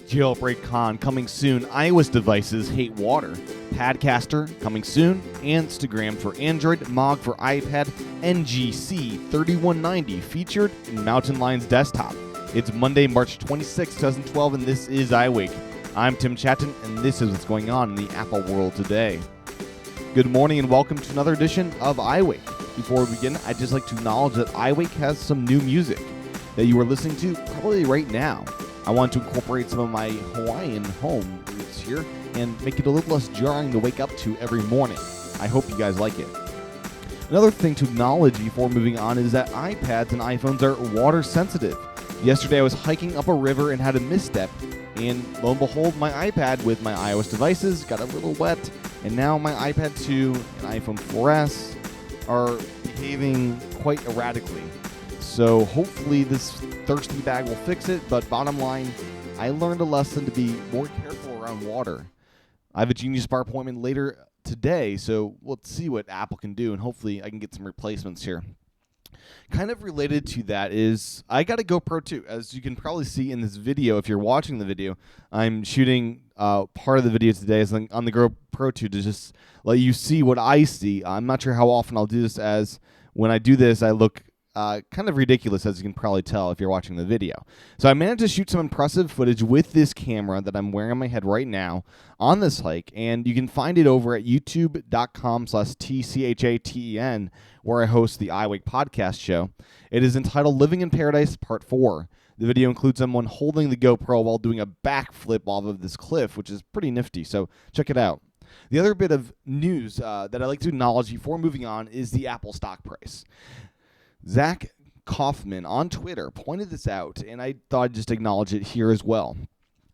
Jailbreak Con coming soon. iOS devices hate water. Padcaster coming soon. Instagram for Android. Mog for iPad. NGC 3190 featured in Mountain Lion's desktop. It's Monday, March 26, 2012, and this is iWake. I'm Tim Chaten, and this is what's going on in the Apple world today. Good morning and welcome to another edition of iWake. Before we begin, I'd just like to acknowledge that iWake has some new music that you are listening to probably right now. I want to incorporate some of my Hawaiian home roots here and make it a little less jarring to wake up to every morning. I hope you guys like it. Another thing to acknowledge before moving on is that iPads and iPhones are water sensitive. Yesterday I was hiking up a river and had a misstep, and lo and behold, my iPad with my iOS devices got a little wet, and now my iPad 2 and iPhone 4S are behaving quite erratically. So hopefully this thirsty bag will fix it, but bottom line, I learned a lesson to be more careful around water. I have a Genius Bar appointment later today, so let's see what Apple can do, and hopefully I can get some replacements here. Kind of related to that is I got a GoPro 2. As you can probably see in this video, if you're watching the video, I'm shooting part of the video today is on the GoPro 2 to just let you see what I see. I'm not sure how often I'll do this, as when I do this, I look kind of ridiculous, as you can probably tell if you're watching the video. So I managed to shoot some impressive footage with this camera that I'm wearing on my head right now on this hike, and you can find it over at youtube.com/TCHATEN, where I host the iWake podcast show. It is entitled Living in Paradise Part 4. The video includes someone holding the GoPro while doing a backflip off of this cliff, which is pretty nifty, so check it out. The other bit of news that I'd like to acknowledge before moving on is the Apple stock price. Zach Kaufman on Twitter pointed this out, and I thought I'd just acknowledge it here as well,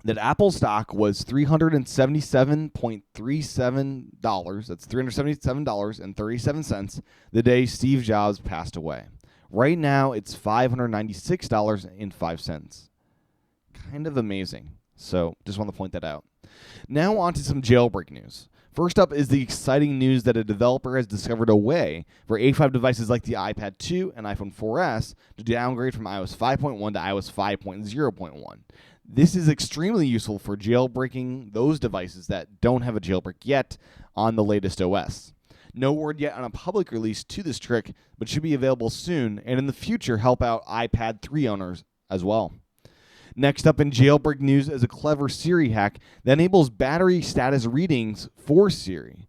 that Apple stock was $377.37. That's $377.37 the day Steve Jobs passed away. Right now, it's $596.05. Kind of amazing. So just want to point that out. Now on to some jailbreak news. First up is the exciting news that a developer has discovered a way for A5 devices like the iPad 2 and iPhone 4S to downgrade from iOS 5.1 to iOS 5.0.1. This is extremely useful for jailbreaking those devices that don't have a jailbreak yet on the latest OS. No word yet on a public release to this trick, but should be available soon and in the future help out iPad 3 owners as well. Next up in jailbreak news is a clever Siri hack that enables battery status readings for Siri.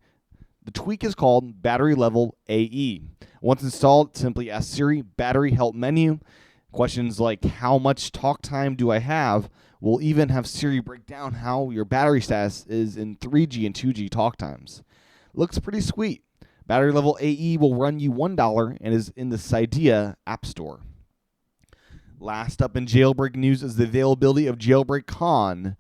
The tweak is called Battery Level AE. Once installed, simply ask Siri Battery Help menu. Questions like how much talk time do I have will even have Siri break down how your battery status is in 3G and 2G talk times. Looks pretty sweet. Battery Level AE will run you $1 and is in the Cydia App Store. Last up in jailbreak news is the availability of Jailbreak Con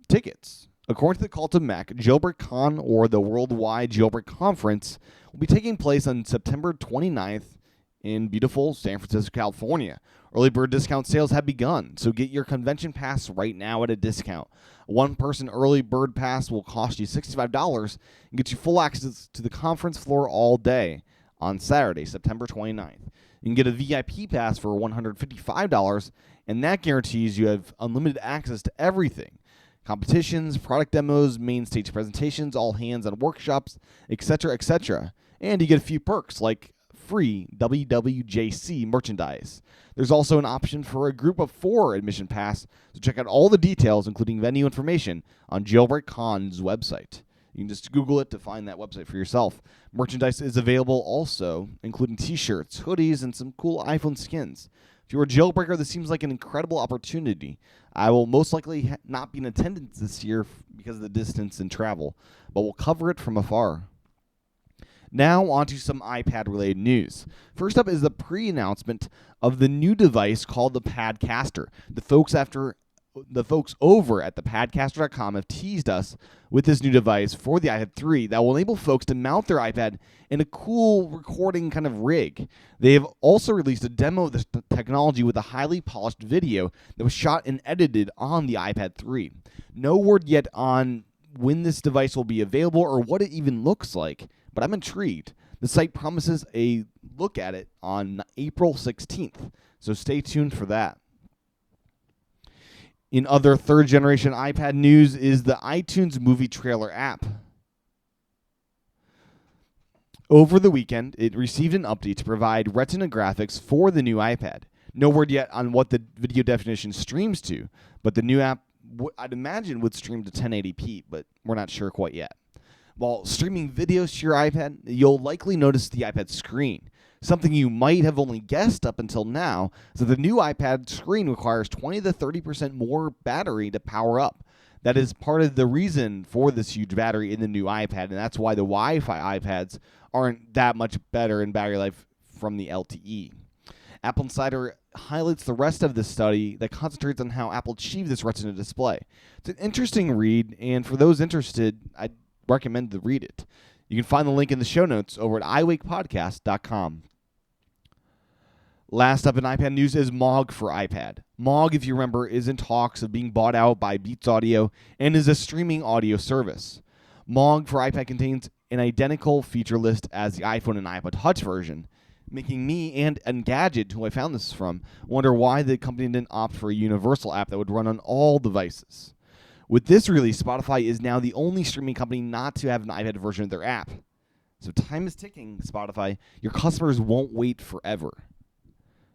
tickets. According to the Call to Mac, Jailbreak Con, or the Worldwide Jailbreak Conference, will be taking place on September 29th in beautiful San Francisco, California. Early bird discount sales have begun, so get your convention pass right now at a discount. A one-person early bird pass will cost you $65 and get you full access to the conference floor all day on Saturday, September 29th. You can get a VIP pass for $155, and that guarantees you have unlimited access to everything. Competitions, product demos, main stage presentations, all hands-on workshops, etc., etc. And you get a few perks like free WWJC merchandise. There's also an option for a group of 4 admission pass, so check out all the details, including venue information, on Jailbreak Con's website. You can just Google it to find that website for yourself. Merchandise is available also, including t-shirts, hoodies, and some cool iPhone skins. If you're a jailbreaker, this seems like an incredible opportunity. I will most likely not be in attendance this year because of the distance and travel, but we'll cover it from afar. Now on to some iPad-related news. First up is the pre-announcement of the new device called the Padcaster. The folks over at thepadcaster.com have teased us with this new device for the iPad 3 that will enable folks to mount their iPad in a cool recording kind of rig. They have also released a demo of this technology with a highly polished video that was shot and edited on the iPad 3. No word yet on when this device will be available or what it even looks like, but I'm intrigued. The site promises a look at it on April 16th, so stay tuned for that. In other third-generation iPad news is the iTunes movie trailer app. Over the weekend, it received an update to provide Retina graphics for the new iPad. No word yet on what the video definition streams to, but the new app, I'd imagine, would stream to 1080p, but we're not sure quite yet. While streaming videos to your iPad, you'll likely notice the iPad screen. Something you might have only guessed up until now is that the new iPad screen requires 20 to 30% more battery to power up. That is part of the reason for this huge battery in the new iPad, and that's why the Wi-Fi iPads aren't that much better in battery life from the LTE. Apple Insider highlights the rest of this study that concentrates on how Apple achieved this Retina display. It's an interesting read, and for those interested, I'd recommend to read it. You can find the link in the show notes over at iWakePodcast.com. Last up in iPad news is Mog for iPad. Mog, if you remember, is in talks of being bought out by Beats Audio and is a streaming audio service. Mog for iPad contains an identical feature list as the iPhone and iPod Touch version, making me and Engadget, who I found this from, wonder why the company didn't opt for a universal app that would run on all devices. With this release, Spotify is now the only streaming company not to have an iPad version of their app. So time is ticking, Spotify. Your customers won't wait forever.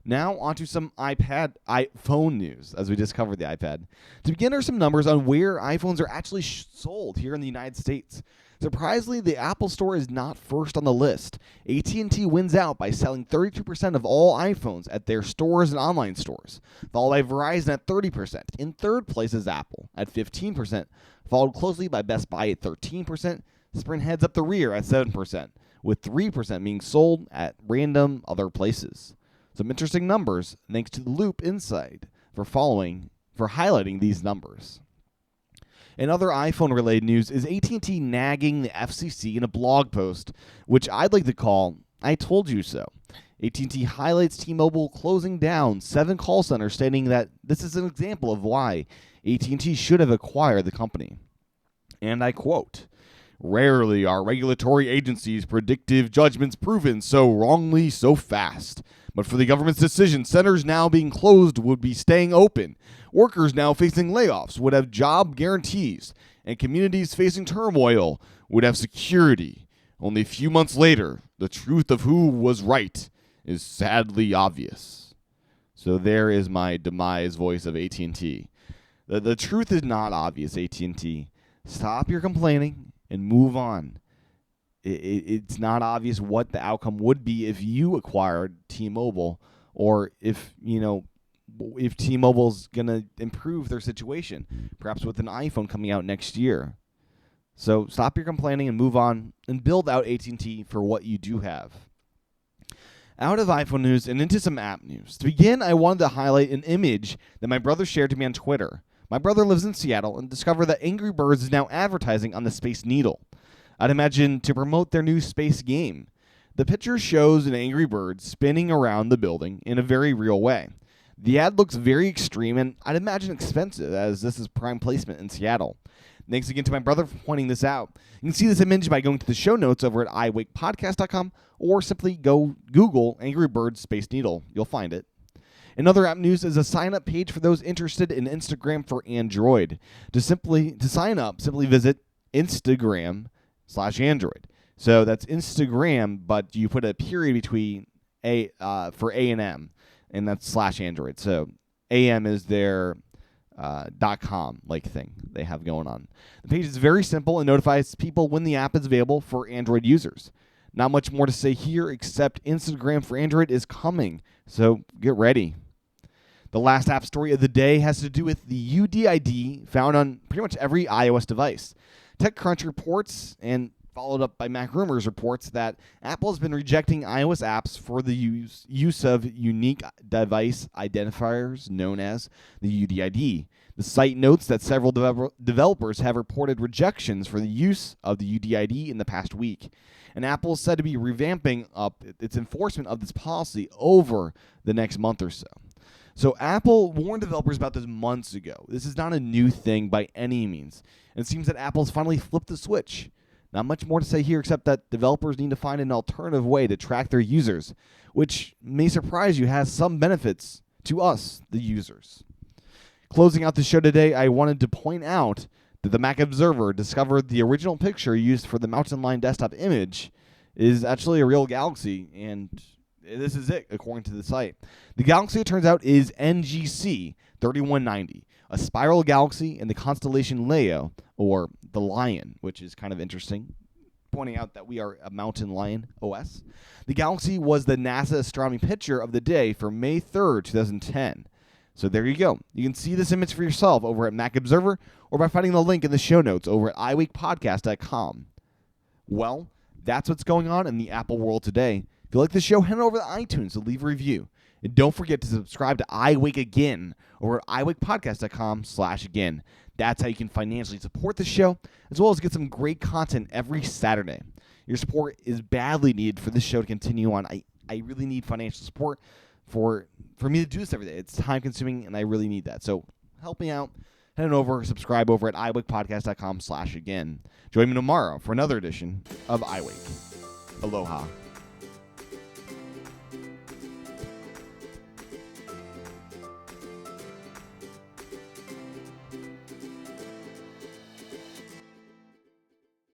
Now onto some iPhone news, as we just covered the iPad. To begin are some numbers on where iPhones are actually sold here in the United States. Surprisingly, the Apple Store is not first on the list. AT&T wins out by selling 32% of all iPhones at their stores and online stores, followed by Verizon at 30%. In third place is Apple at 15%, followed closely by Best Buy at 13%. Sprint heads up the rear at 7%, with 3% being sold at random other places. Some interesting numbers, thanks to the Loop Inside for highlighting these numbers. In other iPhone-related news is AT&T nagging the FCC in a blog post, which I'd like to call, I told you so. AT&T highlights T-Mobile closing down 7 call centers, stating that this is an example of why AT&T should have acquired the company. And I quote, "Rarely are regulatory agencies' predictive judgments proven so wrongly so fast. But for the government's decision, centers now being closed would be staying open. Workers now facing layoffs would have job guarantees, and communities facing turmoil would have security. Only a few months later, the truth of who was right is sadly obvious." So there is my demise voice of AT&T. The truth is not obvious, AT&T. Stop your complaining and move on. It's not obvious what the outcome would be if you acquired T-Mobile, or if T-Mobile's going to improve their situation, perhaps with an iPhone coming out next year. So stop your complaining and move on and build out AT&T for what you do have. Out of iPhone news and into some app news. To begin, I wanted to highlight an image that my brother shared to me on Twitter. My brother lives in Seattle and discovered that Angry Birds is now advertising on the Space Needle. I'd imagine to promote their new space game. The picture shows an Angry Bird spinning around the building in a very real way. The ad looks very extreme and I'd imagine expensive, as this is prime placement in Seattle. Thanks again to my brother for pointing this out. You can see this image by going to the show notes over at iWakePodcast.com, or simply go Google Angry Birds Space Needle. You'll find it. Another app news is a sign-up page for those interested in Instagram for Android. To sign up, simply visit Instagram/Android. So that's Instagram, but you put a period between for A and M, and that's /Android. So AM is their .com like thing they have going on. The page is very simple and notifies people when the app is available for Android users. Not much more to say here, except Instagram for Android is coming, so get ready. The last app story of the day has to do with the UDID found on pretty much every iOS device. TechCrunch reports, and followed up by Mac Rumors reports, that Apple has been rejecting iOS apps for the use of unique device identifiers known as the UDID. The site notes that several developers have reported rejections for the use of the UDID in the past week, and Apple is said to be revamping up its enforcement of this policy over the next month or so. So Apple warned developers about this months ago. This is not a new thing by any means. And it seems that Apple's finally flipped the switch. Not much more to say here, except that developers need to find an alternative way to track their users, which may surprise you has some benefits to us, the users. Closing out the show today, I wanted to point out that the Mac Observer discovered the original picture used for the Mountain Lion desktop image is actually a real galaxy, and this is it, according to the site. The galaxy, it turns out, is NGC 3190, a spiral galaxy in the constellation Leo, or the Lion, which is kind of interesting, pointing out that we are a Mountain Lion OS. The galaxy was the NASA astronomy picture of the day for May 3rd, 2010. So there you go. You can see this image for yourself over at Mac Observer or by finding the link in the show notes over at iWakePodcast.com. Well, that's what's going on in the Apple world today. If you like the show, head over to iTunes to leave a review. And don't forget to subscribe to iWake Again over at iWakePodcast.com/again. That's how you can financially support the show, as well as get some great content every Saturday. Your support is badly needed for this show to continue on. I really need financial support for me to do this every day. It's time-consuming, and I really need that. So help me out. Head on over, subscribe over at iWakePodcast.com/again. Join me tomorrow for another edition of iWake. Aloha.